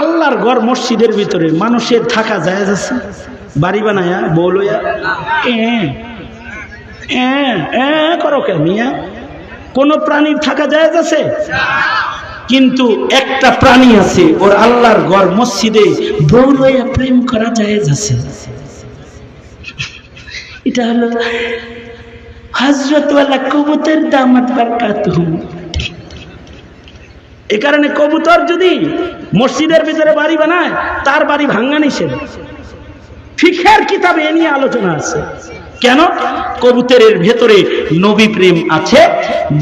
আল্লাহর ঘর মসজিদের ভিতরে মানুষের থাকা জায়েজ আছে? বাড়ি বানায়া বউ লইয়া করো কে মিয়া? কোন প্রাণীর থাকা জায়েজ আছে? কিন্তু একটা প্রাণী আছে, ওর আল্লাহর ঘর মসজিদে বউ লইয়া প্রেম করা জায়েজ আছে। এটা হলো হযরত ওয়ালা কবুতর দামাত বারকাতুহু। এই কারণে কবুতর যদি মসজিদের ভিতরে বাড়ি বানায়, তার বাড়ি ভাঙা নিষেধ। ফিকহের কিতাবে এ নিয়ে আলোচনা আছে। কেন? কবুতরের ভেতরে নবী প্রেম আছে।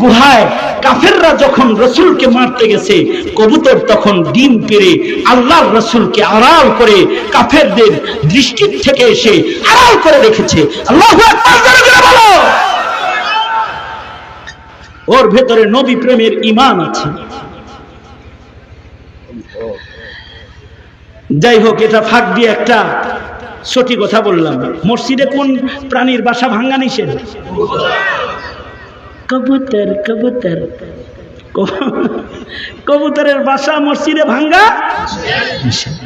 গুহায় কাফেররা যখন রাসূলকে মারতে গেছে, কবুতর তখন ডিম পেড়ে আল্লাহর রাসূলকে আড়াল করে কাফেরদের দৃষ্টি থেকে এসে আড়াল করে রেখেছে। আল্লাহু আকবার জোরে বলো। ওর ভেতরে নবী প্রেমের ঈমান আছে। যাই হোক, এটা ফাঁক দিয়ে একটা সঠিক কথা বললাম। মসজিদে কোন প্রাণীর বাসা ভাঙ্গা নিষেধ? কবুতর। কবুতর কবুতরের বাসা মসজিদে ভাঙ্গা নিষেধ।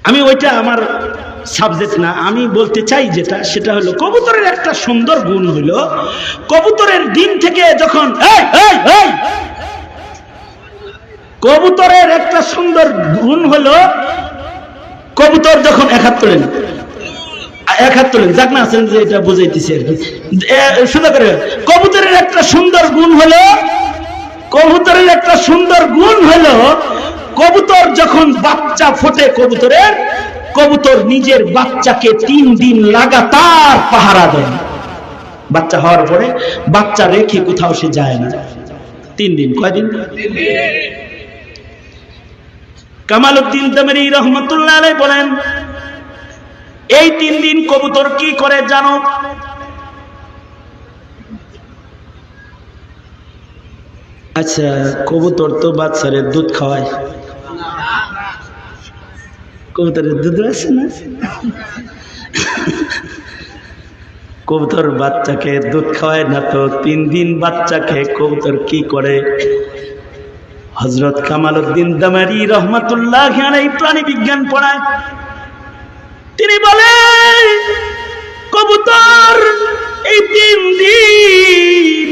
আমি ওইটা আমার সাবজেক্ট না, আমি বলতে চাই যেটা, সেটা হলো কবুতরের একটা সুন্দর গুণ হলো, কবুতরের ডিম থেকে যখন কবুতরের একটা সুন্দর গুণ হলো, কবুতর যখন এক হাত তোলেন যাক না আছেন যে এটা বুঝাইতেছি আর কি, শুধু করে কবুতরের একটা সুন্দর গুণ হলো, কবুতর যখন বাচ্চা ফোটে কবুতর নিজের বাচ্চাকে 3 দিন লাগাতার পাহারা দেয়। বাচ্চা হওয়ার পরে বাচ্চা রেখে কোথাও সে যায় না। 3 দিন। কয়দিন? কামালউদ্দিন তাবরি রহমাতুল্লাহ আলাইহি বলেন, এই 3 দিন কবুতর কি করে জানো? আচ্ছা, কবুতর তো বাচ্চারে দুধ খাওয়ায়। কবুতরের দুধ আছে না? কবুতর বাচ্চাকে দুধ খাওয়ায় না তো 3 দিন বাচ্চাকে কবুতর কি করে? হযরত কামালউদ্দিন তাবরি রহমাতুল্লাহ আলাইহি প্রাণী বিজ্ঞান পড়ায়। তিনি বলেন, কবুতর এই 3 দিন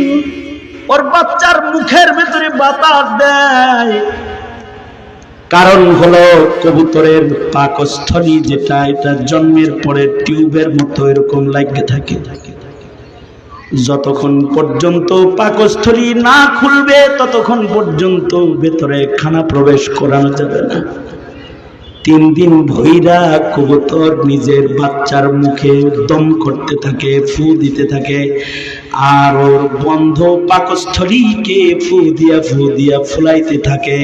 ওর বাচ্চার মুখের ভেতরে বাতাস দেয়। কারণ হলো কবুতরের পাকস্থলী যেটা, এটা জন্মের পরে টিউবের মতো এরকম লাগিয়ে থাকে। যতক্ষণ পর্যন্ত পাকস্থলী না খুলবে ততক্ষণ পর্যন্ত ভেতরে খানা প্রবেশ করানো যাবে না। 3 দিন ভৈরা কবুতর নিজের বাচ্চার মুখে দম করতে থাকে, ফু দিতে থাকে, আর ওর বন্ধ পাকস্থলীকে ফু দিয়া ফুলাইতে থাকে।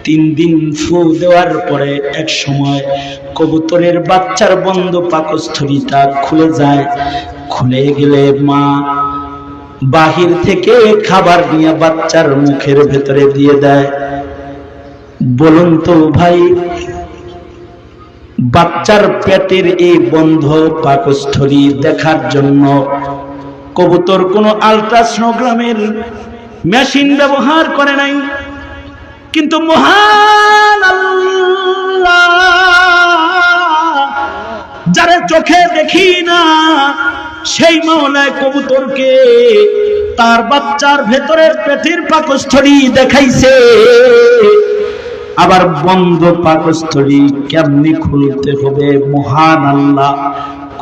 3 দিন ফু দেওয়ার পরে এক সময় কবুতরের বাচ্চার বন্ধ পাকস্থলীটা খুলে যায়। খুলে গেলে মা বাহির থেকে খাবার নিয়ে বাচ্চার মুখের ভেতরে দিয়ে দেয়। বলুন তো ভাই, বাচ্চার পেটের এই বন্ধ পাকস্থলী দেখার জন্য কবুতর কোনো আল্ট্রাসোনোগ্রামের মেশিন ব্যবহার করে নাই, কিন্তু মহান আল্লাহ যারা চোখে দেখি না, সেই মাওলায় কবুতরকে তার বাচ্চার ভেতরের পেটের পাকস্থলী দেখাইছে। আবার বন্ধ পাকস্থলী কেমনি খুলতে হবে মহান আল্লাহ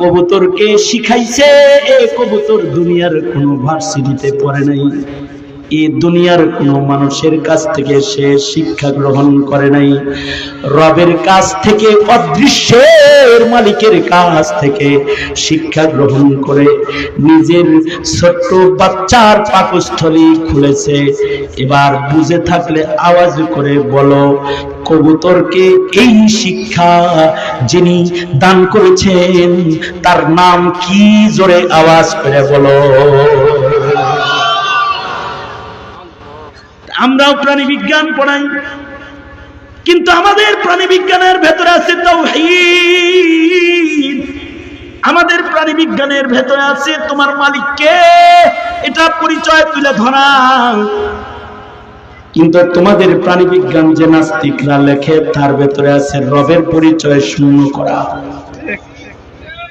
কবুতরকে শিখাইছে। এই কবুতর দুনিয়ার কোনো ভার্সিটিতে পড়ে নাই, এই দুনিয়ার কোনো মানুষের কাছ থেকে সে শিক্ষা গ্রহণ করে নাই, রবের কাছ থেকে, অদৃশ্যের মালিকের কাছ থেকে শিক্ষা গ্রহণ করে নিজের ছোট্ট বাচ্চার পাকস্থলী খুলেছে। এবার বুঝে থাকলে আওয়াজ করে বলো, কবুতরকে এই শিক্ষা যিনি দান করেছেন তার নাম কি? জোরে আওয়াজ করে বলো। আমরাও প্রাণী বিজ্ঞান পড়াই, কিন্তু আমাদের প্রাণী বিজ্ঞানের ভেতরে আছে তাওহীদ। আমাদের প্রাণী বিজ্ঞানের ভেতরে আছে তোমার মালিককে, এটা পরিচয় তুলে ধরা। কিন্তু তোমাদের প্রাণীবিজ্ঞান যে নাস্তিকরা লেখে তার ভেতরে আছে রবের পরিচয় শূন্য করা।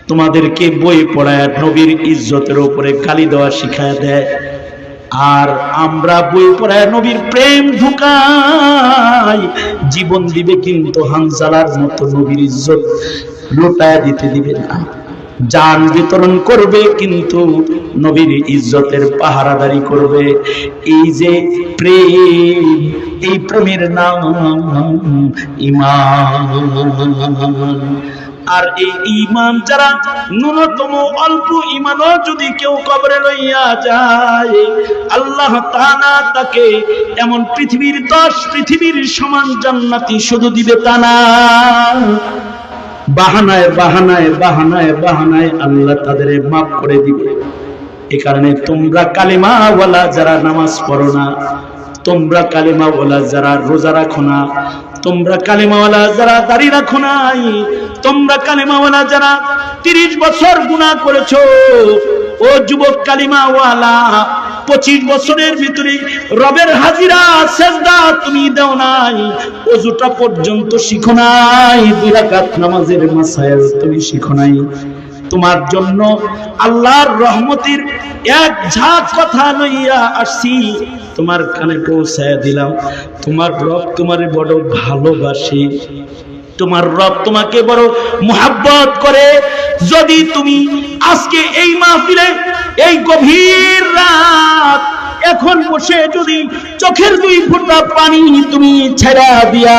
তোমাদেরকে বই পড়ায় নবীর ইজ্জতের উপরে গালি দেওয়া শিখায় দেয়, আর আমরা বই পড়ায় নবীর প্রেম ঢুকাই। জীবন দিবে কিন্তু হানজালার মতো নবীর ইজ্জত লুটায় দিতে দিবে না। জান বিতরণ করবে কিন্তু নবীর ইজ্জতের পাহারাদারি করবে। এই যে প্রেম, এই প্রেমের নাম ঈমান। আর এই ঈমান যারা ন্যূনতম অল্প ঈমানও যদি কেউ কবরে লইয়া যায়, আল্লাহ তাআলা তাকে এমন পৃথিবীর 10 পৃথিবীর সমান জান্নাতি শুধু দিবে তা না, বাহানায় বাহানায় বাহানায় বাহানায় আল্লাহ তাদের মাফ করে দিবে। এই কারণে তোমরা কালিমাওয়ালা যারা নামাজ পড়ো না, তোমরা কালিমাওয়ালা যারা রোজা রাখো না, তোমরা কালিমাওয়ালা যারা দাড়ি রাখো নাই, তোমরা কালিমাওয়ালা যারা 30 বছর গুনাহ করেছো, ও যুবক কালিমাওয়ালা 25 বছরের ভিতরে রবের হাজিরা সেজদা তুমি দাও নাই, ওযুটা পর্যন্ত শিখো নাই, 2 রাকাত নামাজের মাসাইল তুমি শিখো নাই, তোমার জন্য আল্লাহর রহমতের এক ঝাঁক কথা লইয়া আসছি, তোমার কানে পৌঁছায় দিলাম। তোমার রব তোমারে বড় ভালোবাসে, তোমার রব তোমাকে বড় মুহাব্বত করে। যদি তুমি আজকে এই মাহফিলে এই গভীর রাত এখন বসে যদি চোখের 2 ফোঁটা পানি তুমি ছেড়া দিয়া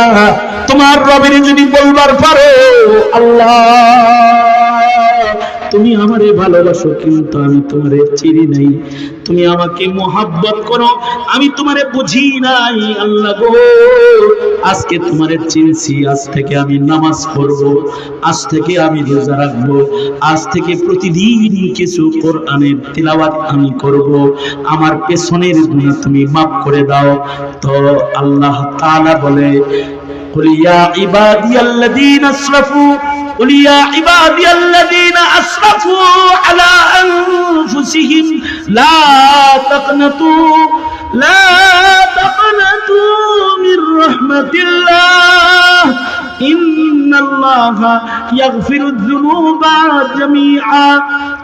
তোমার রবের যদি বলবার পারো, আল্লাহ তুমি আমারে ভালোবাসো কিন্তু আমি তোমারে চিনি নাই, তুমি আমাকে মোহাব্বত করো আমি তোমারে বুঝি নাই, আল্লাহ গো আজকে তোমারে চিনছি, আজ থেকে আমি নামাজ পড়বো, আজ থেকে আমি রোজা রাখবো, আজ থেকে প্রতিদিন কিছু কোরআনের তিলাওয়াত আমি করব, আমার পেছনের গুনাহ তুমি মাফ করে দাও। তো আল্লাহ তাআলা বলে, কুল ইয়া ইবাদিয়াল্লাযীনা আসরাফু قل يا عبادي الذين أسرفوا على أنفسهم لا تقنطوا من رحمة الله إن الله يغفر الذنوب جميعا।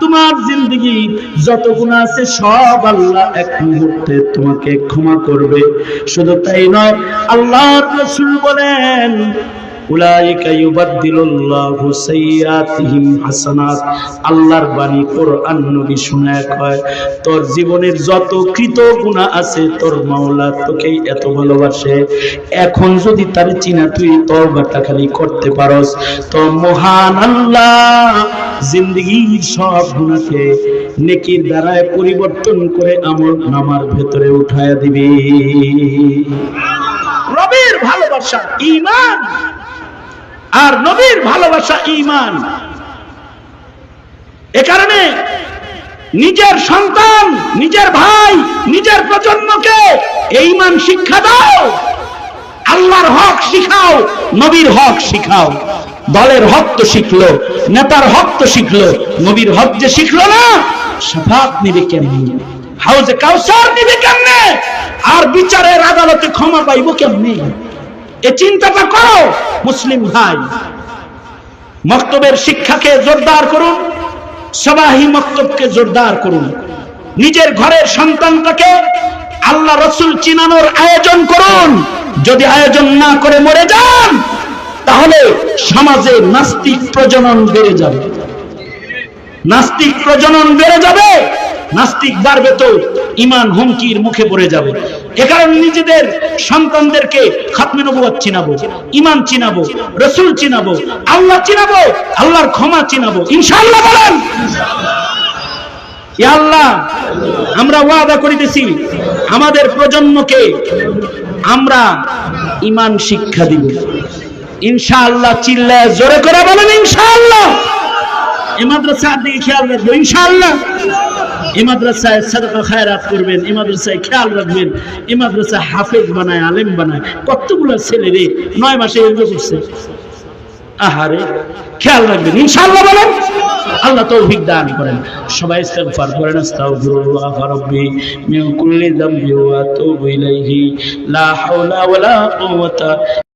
তোমার জিন্দেগি যত গুনাহ আছে সব আল্লাহ এক মুহূর্তে তোমাকে ক্ষমা করবে। শুধু তাই নয়, আল্লাহর রাসূল বলেন, উলাইকা ইউবাদদিলুল্লাহু সাইয়্যাতিহিম হাসানাত। আল্লাহর বাণী কোরআন নবী শোনায় কয়, তোর জীবনের যত কৃত গুনাহ আছে তোর মাওলা তোকেই এত ভালোবাসে, এখন যদি তার চিনা তুই তওবাটা খালি করতে পারস তো মহান আল্লাহ জিন্দেগির সব গুনাহকে নেকির দ্বারায় পরিবর্তন করে আমল নামার ভেতরে উঠায়া দিবে। রবের ভালোবাসা ঈমান, আর নবীর ভালোবাসা ঈমান। এ কারণে নিজের সন্তান, নিজের ভাই, নিজের প্রজন্মকে ঈমান শিক্ষা দাও, আল্লাহর হক শিখাও, নবীর হক শিখাও। দলের হক তো শিখলো, নেতার হক তো শিখলো, নবীর হক যে শিখলো না, শাফাত নিবে কেমনে, হাউজে কাউসার নিবে কেমনে, আর বিচারের আদালতে ক্ষমা পাইব কেমনে? এই চিন্তাটা করো মুসলিম ভাই। মক্তবের শিক্ষাকে জোরদার করুন, সবাহি মক্তবকে জোরদার করুন, নিজের ঘরের সন্তানটাকে আল্লাহ রাসূল চিনানোর আয়োজন করুন। যদি আয়োজন না করে মরে যান তাহলে সমাজে নাস্তিক প্রজনন বেড়ে যাবে, নাস্তিক প্রজনন বেড়ে যাবে, নাস্তিক বাড়বে তো ঈমান হুমকির মুখে পড়ে যাবে। এ কারণে নিজেদের সন্তানদেরকে খাতমে নবুয়ত চিনাবো, ঈমান চিনাবো, রাসূল চিনাবো, আল্লাহ চিনাবো, আল্লাহর ক্ষমা চিনাবো ইনশাআল্লাহ। বলেন ইয়া আল্লাহ, আমরা ওয়াদা করিতেছি আমাদের প্রজন্মকে আমরা ঈমান শিক্ষা দিব ইনশাআল্লাহ। চিল্লায় জোরে করে বলেন ইনশাআল্লাহ। এই মাদ্রাসার দিকে খেয়াল রাখবো ইনশাআল্লাহ। এই মাদ্রাসায় সাদাকা খায়রাত করবেন, এই মাদ্রাসায় খেয়াল রাখবেন, এই মাদ্রাসায় হাফেজ বানায়, আলেম বানায়। কতগুলো ছেলে রে 9 মাসে হিফজ করছে, আহারে খেয়াল রাখবেন ইনশাআল্লাহ বলেন আল্লাহ তৌফিক দান করেন সবাই ইস্তিগফার করেন আস্তাগফিরুল্লাহ রাব্বি মিন কুল্লি যামবি ওয়া আতুবু ইলাইহি লা হাওলা ওয়ালা কুওয়াতা